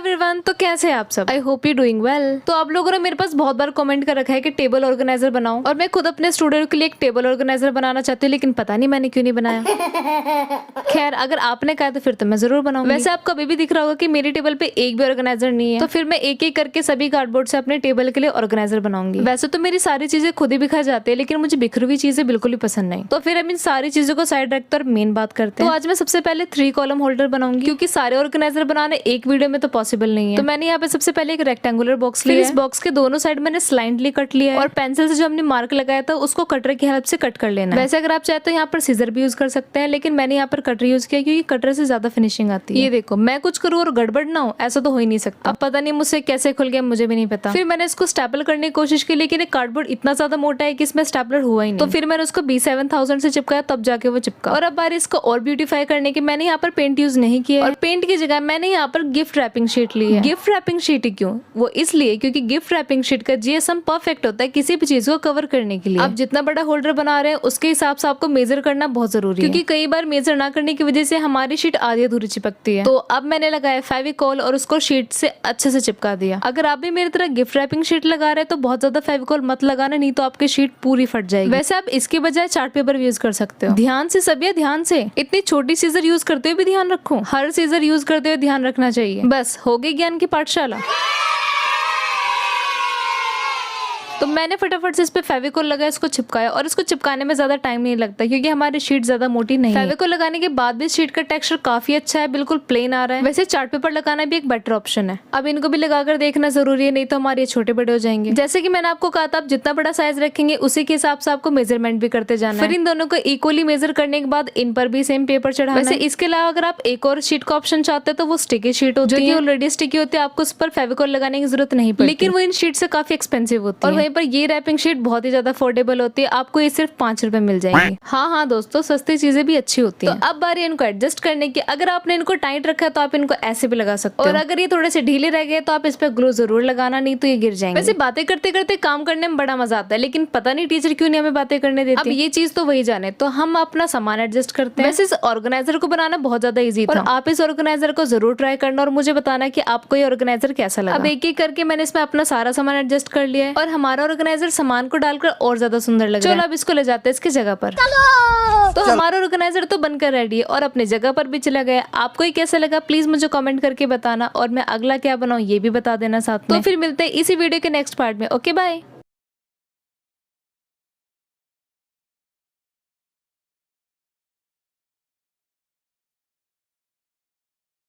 Everyone, तो कैसे हैं आप सब? I hope you doing well. तो आप लोगों ने मेरे पास बहुत बार कमेंट कर रखा है कि टेबल ऑर्गेनाइजर बनाओ, और मैं खुद अपने स्टूडेंट के लिए एक टेबल ऑर्गेनाइजर बनाना चाहती हूँ, लेकिन पता नहीं मैंने क्यों नहीं बनाया। खैर, अगर आपने कहा तो फिर तो मैं जरूर बनाऊंगी। वैसे आपको अभी भी दिख रहा होगा कि मेरी टेबल पे एक भी ऑर्गेनाइजर नहीं है, तो फिर मैं एक एक करके सभी कार्डबोर्ड से अपने टेबल के लिए ऑर्गेनाइजर बनाऊंगी। वैसे तो मेरी सारी चीजें खुद ही बिखर जाती है, लेकिन मुझे बिखरी हुई चीजें बिल्कुल ही पसंद नहीं। तो फिर हम इन सारी चीजों को साइड रखकर मेन बात करते हैं। तो आज मैं सबसे पहले 3 कॉलम होल्डर बनाऊंगी, क्योंकि सारे ऑर्गेनाइजर बनाने एक वीडियो में तो पॉसिबल नहीं है। तो मैंने यहाँ पे सबसे पहले एक रेक्टेंगुलर बॉक्स लिया। इस बॉक्स के दोनों साइड मैंने स्लाइंटली कट लिया है, और पेंसिल से जो हमने मार्क लगाया था उसको कटर की हेल्प से कट कर लेना है। वैसे अगर आप चाहे तो यहाँ पर सीजर भी यूज कर सकते हैं, लेकिन मैंने यहाँ पर कटर यूज किया क्योंकि कटर से ज्यादा फिनिशिंग आती है। ये देखो, मैं कुछ करूँ और गड़बड़ ना हो, ऐसा तो हो ही नहीं सकता। अब पता नहीं मुझसे कैसे खुल गया, मुझे भी नहीं पता। फिर मैंने इसको स्टेपल करने की कोशिश की, लेकिन कार्डबोर्ड इतना ज्यादा मोटा है कि इसमें स्टेपलर हुआ ही नहीं। तो फिर मैंने उसको B7000 से चिपकाया, तब जाके वो चिपका। और अब बारी इसको और ब्यूटीफाई करने की, मैंने यहाँ पर पेंट यूज नहीं किया, और पेंट की जगह मैंने यहाँ पर गिफ्ट रैपिंग शीट ली है। गिफ्ट रैपिंग शीट क्यों? वो इसलिए क्योंकि गिफ्ट रैपिंग शीट का GSM परफेक्ट होता है किसी भी चीज को कवर करने के लिए। आप जितना बड़ा होल्डर बना रहे हैं उसके हिसाब से आपको मेजर करना बहुत जरूरी है, क्योंकि कई बार मेजर ना करने की वजह से हमारी शीट आधी अधूरी चिपकती है। तो अब मैंने लगाया फेविकोल और उसको शीट से अच्छे से चिपका दिया। अगर आप भी मेरी तरह गिफ्ट रैपिंग शीट लगा रहे हैं तो बहुत ज्यादा फेविकोल मत लगाना, नहीं तो आपकी शीट पूरी फट जाएगी। वैसे आप इसके बजाय चार्ट पेपर यूज कर सकते हो। ध्यान से सभी, ध्यान से। इतनी छोटी सीजर यूज करते हुए भी ध्यान रखो, हर सीजर यूज करते हुए ध्यान रखना चाहिए। बस हो गई ज्ञान की पाठशाला। तो मैंने फटाफट से इस पे फेविकोल लगाया, इसको चिपकाया, और इसको चिपकाने में ज्यादा टाइम नहीं लगता क्योंकि हमारी शीट ज्यादा मोटी नहीं है। फेविकोल लगाने के बाद भी शीट का टेक्सचर काफी अच्छा है, बिल्कुल प्लेन आ रहा है। वैसे चार्ट पेपर लगाना भी एक बेटर ऑप्शन है। अब इनको भी लगाकर देखना जरूरी है, नहीं तो हमारे छोटे बड़े हो जाएंगे। जैसे कि मैंने आपको कहा था, आप जितना बड़ा साइज रखेंगे उसी के हिसाब से आपको मेजरमेंट भी करते जाना है। फिर इन दोनों को इक्वली मेजर करने के बाद इन पर भी सेम पेपर चढ़ाना है। वैसे इसके अलावा अगर आप एक और शीट का ऑप्शन चाहते हैं तो वो स्टिकी शीट होती है, ऑलरेडी स्टिकी होती है, आपको उस पर फेविकोल लगाने की जरूरत नहीं पड़ती, लेकिन वो इन शीट से काफी एक्सपेंसिव होती है। और वहीं पर ये रैपिंग शीट बहुत ही ज्यादा अफोर्डेबल होती है, आपको ये सिर्फ 5 रुपए मिल जाएंगी। हाँ दोस्तों, सस्ती चीजें भी अच्छी होती हैं। तो अब बारी इनको एडजस्ट करने की। अगर आपने इनको टाइट रखा है तो आप इनको ऐसे भी लगा सकते हो, और अगर ये थोड़े से ढीले रह गए तो आप इस पे ग्लू जरूर लगाना, नहीं तो ये गिर जाएंगे। वैसे बातें करते करते काम करने में बड़ा मजा आता है, लेकिन पता नहीं टीचर क्यों नहीं हमें बातें करने देती। अब ये चीज तो वही जाने, तो हम अपना सामान एडजस्ट करते हैं। वैसे इस ऑर्गेनाइजर को बनाना बहुत ज्यादा ईजी था, और आप इस ऑर्गेनाइजर को जरूर ट्राई करना और मुझे बताना कि आपको ये ऑर्गेनाइजर कैसा लगा। अब एक एक करके मैंने इसमें अपना सारा सामान एडजस्ट कर लिया है, और हमारा ऑर्गेनाइजर सामान को डालकर और ज्यादा सुंदर लग रहा है। चलो अब इसको ले जाते हैं इसकी जगह पर। तो हमारा ऑर्गेनाइजर तो बनकर रेडी है और अपनी जगह पर भी चला गया। आपको ये कैसा लगा प्लीज मुझे कमेंट करके बताना, और मैं अगला क्या बनाऊं ये भी बता देना साथ में। तो फिर मिलते हैं इसी वीडियो के नेक्स्ट पार्ट में। Okay bye.